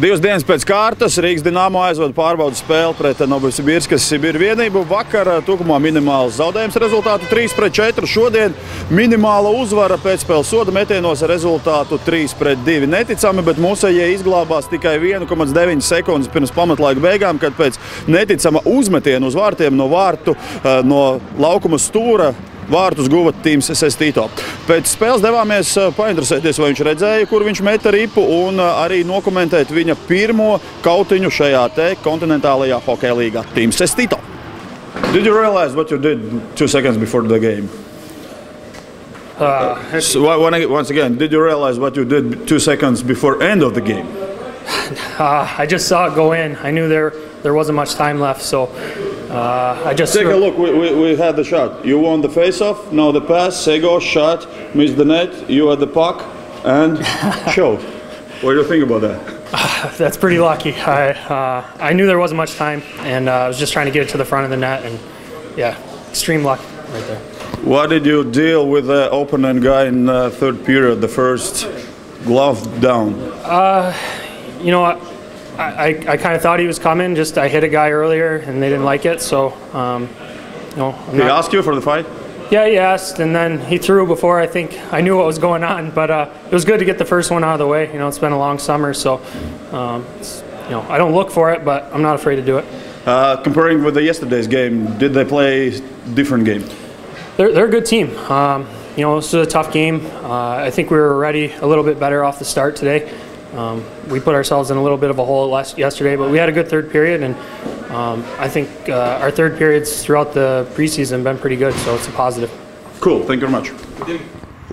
2 dienas pēc kārtas Rīgas Dinamo aizvada pārbaudas spēli pret Novosibirskas Sibiru vienību. Vakar Tukumā minimāls zaudējums rezultātu 3-4. Šodien minimāla uzvara pēcspēles soda metienos ar rezultātu 3-2. Neticami, bet mūsējie izglābās tikai 1,9 sekundes pirms pamatlaika beigām, kad pēc neticama uzmetiena uz vārtiem no laukuma stūra vārtus guva Tims Sestito. Pēc spēles devāmies painteresēties, vai viņš redzēja, kur viņš meta ripu, un arī nokomentēt viņa pirmo kautiņu šajā te kontinentālajā hokeja līgā. Tims Sestito. Did you realize what you did 2 seconds before the game? Once again, did you realize what you did 2 seconds before end of the game? I just saw it go in. I knew there wasn't much time left, so I just take a look. We had the shot. You won the face-off. Now the pass. Sego shot, missed the net. You had the puck and showed. What do you think about that? That's pretty lucky. I knew there wasn't much time, and I was just trying to get it to the front of the net, and yeah, extreme luck right there. What did you deal with the opponent guy in third period? The first glove down. You know what? I kind of thought he was coming. Just I hit a guy earlier and they didn't like it. So, He asked you for the fight? Yeah, he asked, and then he threw before I think I knew what was going on. But it was good to get the first one out of the way. You know, it's been a long summer, so I don't look for it, but I'm not afraid to do it. Comparing with yesterday's game, did they play different game? They're a good team. This was a tough game. I think we were already a little bit better off the start today. We put ourselves in a little bit of a hole yesterday, but we had a good third period, and I think our third periods throughout the preseason have been pretty good, so it's a positive. Cool, thank you very much.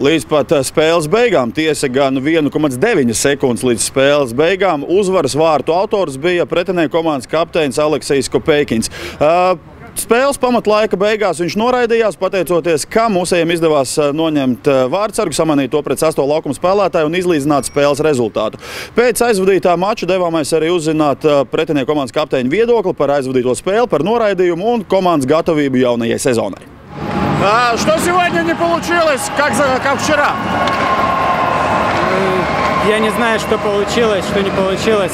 Līdz pat spēles beigām, tiesa gan 1,9 sekundes līdz spēles beigām, uzvaras vārtu autors bija pretinieku komandas kapteinis Aleksejs Kopejkins. Spēles pamatlaika beigās viņš noraidījās, pateicoties, ka mūsējiem izdevās noņemt vārtsargu, samanīt to pret 6. laukuma spēlētāju un izlīdzināt spēles rezultātu. Pēc aizvadītā mača devāmies arī uzzināt pretinieku komandas kapteiņa viedokli par aizvadīto spēli, par noraidījumu un komandas gatavību jaunajai sezonai. Что сегодня не получилось, как вчера? Я не знаю, что получилось, что не получилось,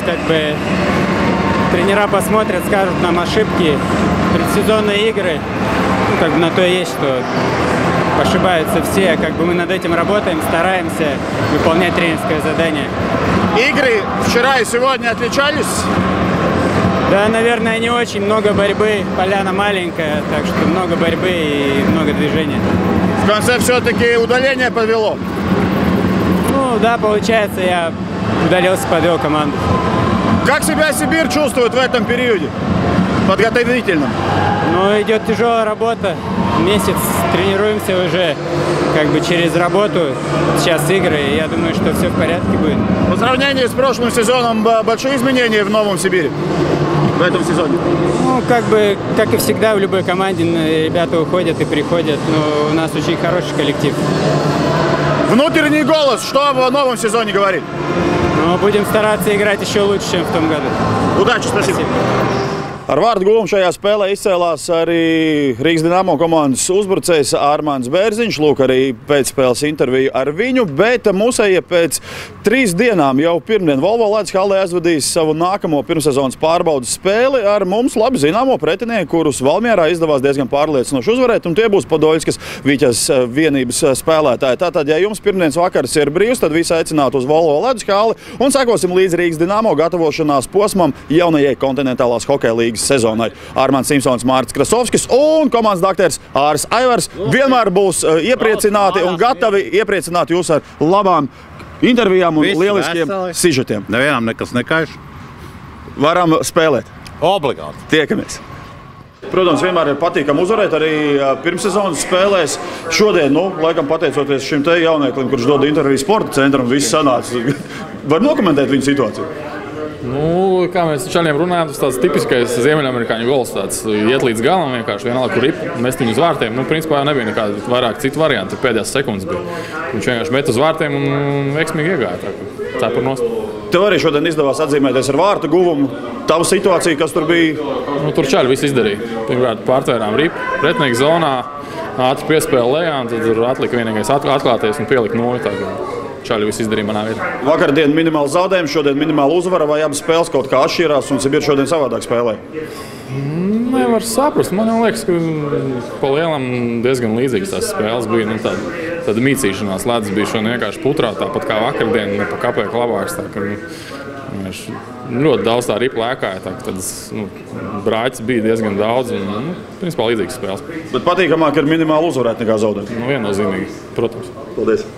Тренера посмотрят, скажут нам ошибки. Предсезонные игры, на то и есть, что ошибаются все. Мы над этим работаем, стараемся выполнять тренерское задание. Игры вчера и сегодня отличались? Да, наверное, не очень. Много борьбы, поляна маленькая, так что много борьбы и много движения. В конце все-таки удаление подвело? Да, получается, я удалился, подвел команду. Как себя Сибирь чувствует в этом периоде подготовительном? Идет тяжелая работа. Месяц тренируемся уже через работу. Сейчас игры, и я думаю, что все в порядке будет. По сравнению с прошлым сезоном, большие изменения в Новом Сибири в этом сезоне? Как и всегда в любой команде, ребята уходят и приходят, но у нас очень хороший коллектив. Внутренний голос, что в новом сезоне говорит? Будем стараться играть еще лучше, чем в том году. Удачи, спасибо. Ar vārdu guvumu šajā spēlē izcēlās arī Rīgas Dinamo komandas uzbrucējs Ārmāns Bērziņš. Lūk, arī pēcspēles interviju ar viņu, bet mūsējie pēc 3 dienām jau pirmdien Volvo Ledus hallē aizvadīs savu nākamo pirmssezonas pārbaudas spēli ar mums labi zināmo pretinieku, kurus Valmierā izdevās diezgan pārliecinoši uzvarēt, un tie būs Podoļskas Viķas vienības spēlētāji. Tātad, ja jums pirmdienas vakars ir brīvs, tad visi aicinātu uz Volvo Ledus halli un sekosim līdz Rīgas Dinamo gatavošanās posmam jaunajai kontinentālās hokeja līgas sezonai. Armāns Simpsons, Mārcis Krasovskis un komandas dakteris Āris Aivars vienmēr būs iepriecināti un gatavi iepriecināt jūs ar labām intervijām un lieliskiem sižetiem. Nevienam nekas nekaiš. Varam spēlēt. Obligāti. Tiekamies. Protams, vienmēr ir patīkami uzvarēt arī pirmssezonas spēlēs. Šodien, laikam pateicoties šim te jaunieklim, kurš dod interviju Sporta centram, viss sanāca. Var nokomentēt viņu situāciju? Kā mēs čaļiem runājam, tas tāds tipiskais ziemeļamerikāņu gols, tāds iet līdz galam, vienkārši vienalga, kur ripu, mest viņu uz vārtiem. Principā jau nebija nekāda vairāk citu variantu, pēdējās sekundes bija. Viņš vienkārši met uz vārtiem un veiksmīgi iegāja. Tā par nost. Tev arī šodien izdevās atzīmēties ar vārtu guvumu. Tava situācija, kas tur bija? Tur čaļi viss izdarīja. Pirmkārt pārtvērām ripu, pretinieka zonā, ātri piespēle lejā, un tad atlika vienīgais atklāties un pielika noli. čaļi viss izdarīja manā vietā. Vakardien minimāli zaudējumi, šodien minimāli uzvara, vai abas spēles kaut kā atšķirās un Sibīrs šodien savādāk spēlē? Nevar saprast. Man liekas, ka pa lielam diezgan līdzīgas tās spēles bija. Nu, tāda mīcīšanās ledus bija šodien vienkārši putrā, tāpat kā vakardien, ne pa kapēku labāks. Tā, ka, ļoti daudz tā ripa lēkāja, tā ka tādas brāķis bija diezgan daudz un, principā līdzīgas spēles. Bet patīkamāk ir minimāli uzvarēt nekā zaudēt? Viennozīmīgi, protams. Paldies!